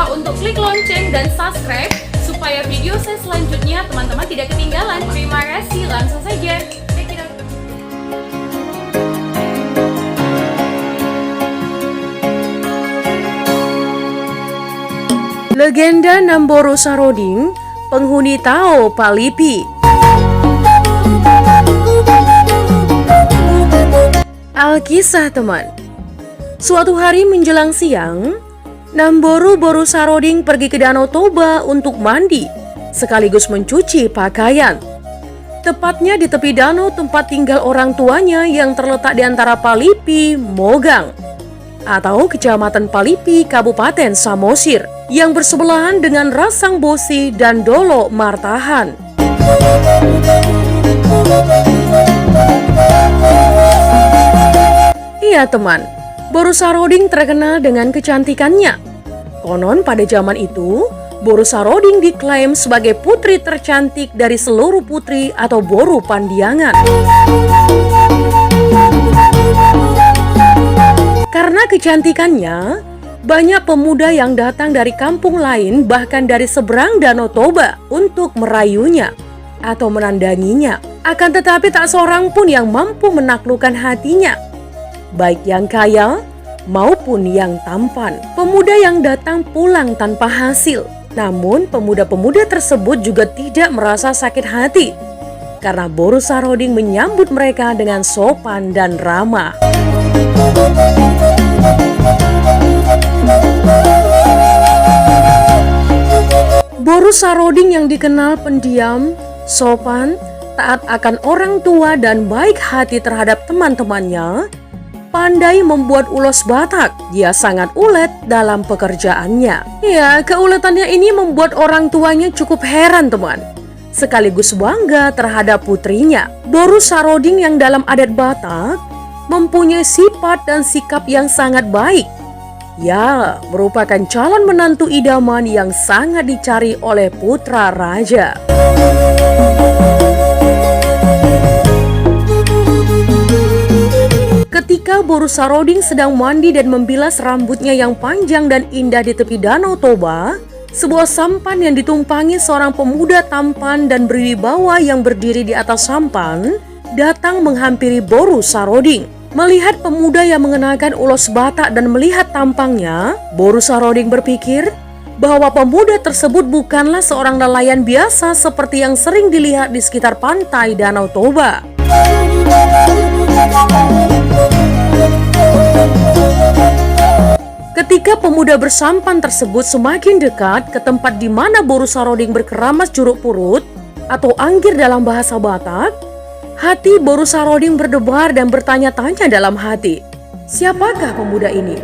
lupa untuk klik lonceng dan subscribe supaya video saya selanjutnya teman-teman tidak ketinggalan. Terima kasih, langsung saja. Check it out. Legenda Namboro Saroding, penghuni Tao Palipi. Alkisah teman. Suatu hari menjelang siang, Namboro Boru Saroding pergi ke Danau Toba untuk mandi, sekaligus mencuci pakaian. Tepatnya di tepi danau tempat tinggal orang tuanya yang terletak di antara Palipi, Mogang, atau Kecamatan Palipi, Kabupaten Samosir, yang bersebelahan dengan Rasang Bosi dan Dolo Martahan. Iya teman, Boru Saroding terkenal dengan kecantikannya. Konon pada zaman itu, Boru Saroding diklaim sebagai putri tercantik dari seluruh putri atau Boru Pandiangan. Karena kecantikannya, banyak pemuda yang datang dari kampung lain bahkan dari seberang Danau Toba untuk merayunya atau menandanginya. Akan tetapi tak seorang pun yang mampu menaklukkan hatinya, baik yang kaya maupun yang tampan. Pemuda yang datang pulang tanpa hasil. Namun pemuda-pemuda tersebut juga tidak merasa sakit hati karena Boru Saroding menyambut mereka dengan sopan dan ramah. Boru Saroding yang dikenal pendiam, sopan, taat akan orang tua dan baik hati terhadap teman-temannya, pandai membuat ulos Batak. Dia sangat ulet dalam pekerjaannya. Ya, keuletannya ini membuat orang tuanya cukup heran teman, sekaligus bangga terhadap putrinya. Boru Saroding yang dalam adat Batak mempunyai sifat dan sikap yang sangat baik. Ya, merupakan calon menantu idaman yang sangat dicari oleh putra raja. Ketika Boru Saroding sedang mandi dan membilas rambutnya yang panjang dan indah di tepi Danau Toba, sebuah sampan yang ditumpangi seorang pemuda tampan dan berwibawa yang berdiri di atas sampan datang menghampiri Boru Saroding. Melihat pemuda yang mengenakan ulos Batak dan melihat tampangnya, Boru Saroding berpikir bahwa pemuda tersebut bukanlah seorang nelayan biasa seperti yang sering dilihat di sekitar pantai Danau Toba. Ketika pemuda bersampan tersebut semakin dekat ke tempat di mana Boru Saroding berkeramas juruk purut atau anggir dalam bahasa Batak, hati Boru Saroding berdebar dan bertanya-tanya dalam hati, siapakah pemuda ini?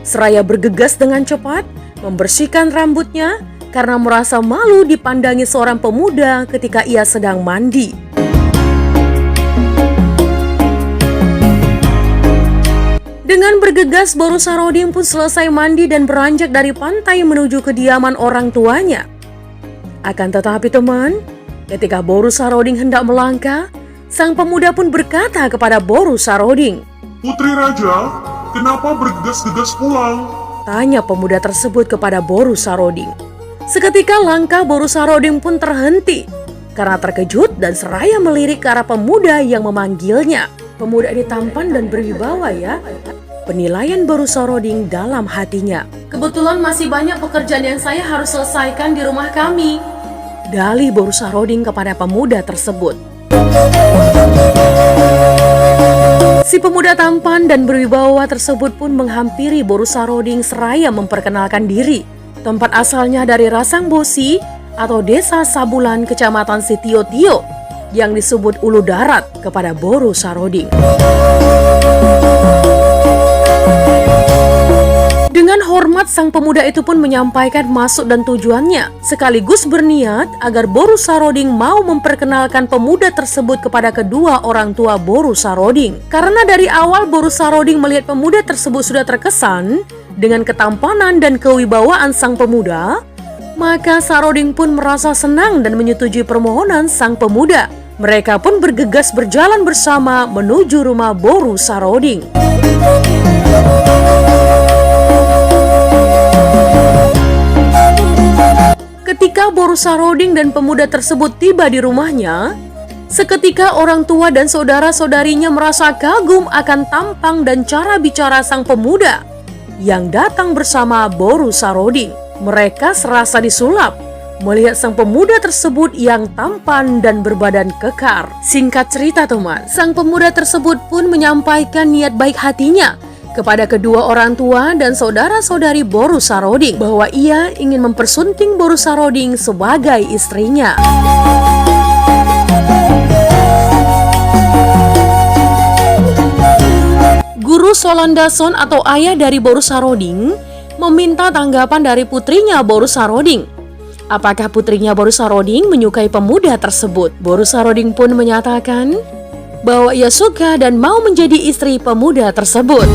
Seraya bergegas dengan cepat, membersihkan rambutnya karena merasa malu dipandangi seorang pemuda ketika ia sedang mandi. Dengan bergegas, Boru Saroding pun selesai mandi dan beranjak dari pantai menuju kediaman orang tuanya. Akan tetapi teman, ketika Boru Saroding hendak melangkah, sang pemuda pun berkata kepada Boru Saroding, "Putri Raja, kenapa bergegas-gegas pulang?" tanya pemuda tersebut kepada Boru Saroding. Seketika langkah Boru Saroding pun terhenti karena terkejut dan seraya melirik ke arah pemuda yang memanggilnya. Pemuda ini tampan dan berwibawa ya, penilaian Boru Saroding dalam hatinya. Kebetulan masih banyak pekerjaan yang saya harus selesaikan di rumah kami, dalih Boru Saroding kepada pemuda tersebut. Si pemuda tampan dan berwibawa tersebut pun menghampiri Boru Saroding seraya memperkenalkan diri. Tempat asalnya dari Rasang Bosi atau Desa Sabulan, Kecamatan Sitio-Tio, yang disebut Ulu Darat kepada Boru Saroding. Dengan hormat, sang pemuda itu pun menyampaikan maksud dan tujuannya, sekaligus berniat agar Boru Saroding mau memperkenalkan pemuda tersebut kepada kedua orang tua Boru Saroding. Karena dari awal Boru Saroding melihat pemuda tersebut sudah terkesan dengan ketampanan dan kewibawaan sang pemuda, maka Saroding pun merasa senang dan menyetujui permohonan sang pemuda. Mereka pun bergegas berjalan bersama menuju rumah Boru Saroding. Boru Saroding dan pemuda tersebut tiba di rumahnya, seketika orang tua dan saudara-saudarinya merasa kagum akan tampang dan cara bicara sang pemuda yang datang bersama Boru Saroding. Mereka serasa disulap melihat sang pemuda tersebut yang tampan dan berbadan kekar. Singkat cerita teman, sang pemuda tersebut pun menyampaikan niat baik hatinya kepada kedua orang tua dan saudara-saudari Boru Saroding bahwa ia ingin mempersunting Boru Saroding sebagai istrinya. Guru Solandason atau ayah dari Boru Saroding meminta tanggapan dari putrinya Boru Saroding. Apakah putrinya Boru Saroding menyukai pemuda tersebut? Boru Saroding pun menyatakan bahwa ia suka dan mau menjadi istri pemuda tersebut.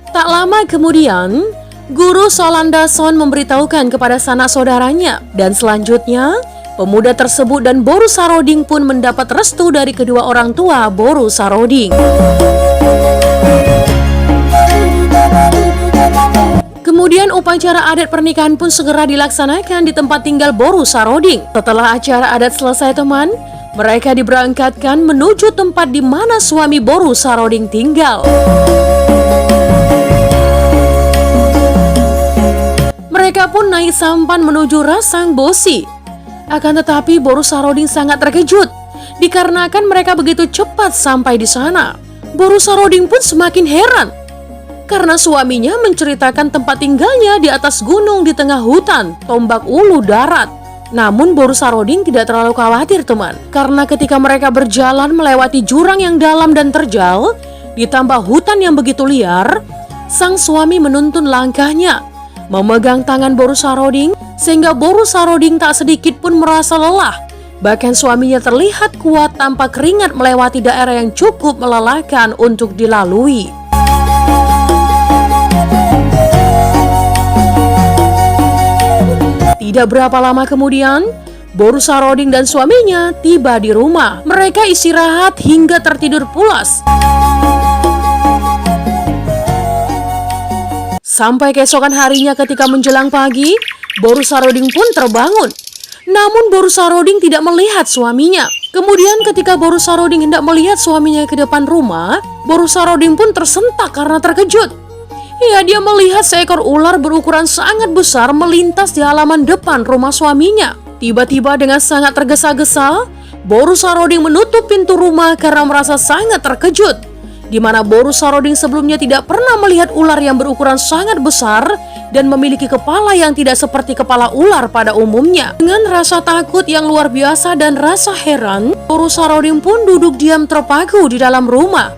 Tak lama kemudian, Guru Solandason memberitahukan kepada sanak saudaranya, dan selanjutnya pemuda tersebut dan Boru Saroding pun mendapat restu dari kedua orang tua Boru Saroding. Kemudian upacara adat pernikahan pun segera dilaksanakan di tempat tinggal Boru Saroding. Setelah acara adat selesai teman, mereka diberangkatkan menuju tempat di mana suami Boru Saroding tinggal. Mereka pun naik sampan menuju Rasang Bosi. Akan tetapi Boru Saroding sangat terkejut dikarenakan mereka begitu cepat sampai di sana. Boru Saroding pun semakin heran karena suaminya menceritakan tempat tinggalnya di atas gunung di tengah hutan, Tombak Ulu darat. Namun Boru Saroding tidak terlalu khawatir teman, karena ketika mereka berjalan melewati jurang yang dalam dan terjal, ditambah hutan yang begitu liar, sang suami menuntun langkahnya, memegang tangan Boru Saroding, sehingga Boru Saroding tak sedikit pun merasa lelah. Bahkan suaminya terlihat kuat tanpa keringat melewati daerah yang cukup melelahkan untuk dilalui. Tidak berapa lama kemudian, Boru Saroding dan suaminya tiba di rumah. Mereka istirahat hingga tertidur pulas. Sampai keesokan harinya ketika menjelang pagi, Boru Saroding pun terbangun. Namun Boru Saroding tidak melihat suaminya. Kemudian ketika Boru Saroding hendak melihat suaminya ke depan rumah, Boru Saroding pun tersentak karena terkejut. Dia melihat seekor ular berukuran sangat besar melintas di halaman depan rumah suaminya. Tiba-tiba dengan sangat tergesa-gesa, Boru Saroding menutup pintu rumah karena merasa sangat terkejut. Di mana Boru Saroding sebelumnya tidak pernah melihat ular yang berukuran sangat besar dan memiliki kepala yang tidak seperti kepala ular pada umumnya. Dengan rasa takut yang luar biasa dan rasa heran, Boru Saroding pun duduk diam terpaku di dalam rumah.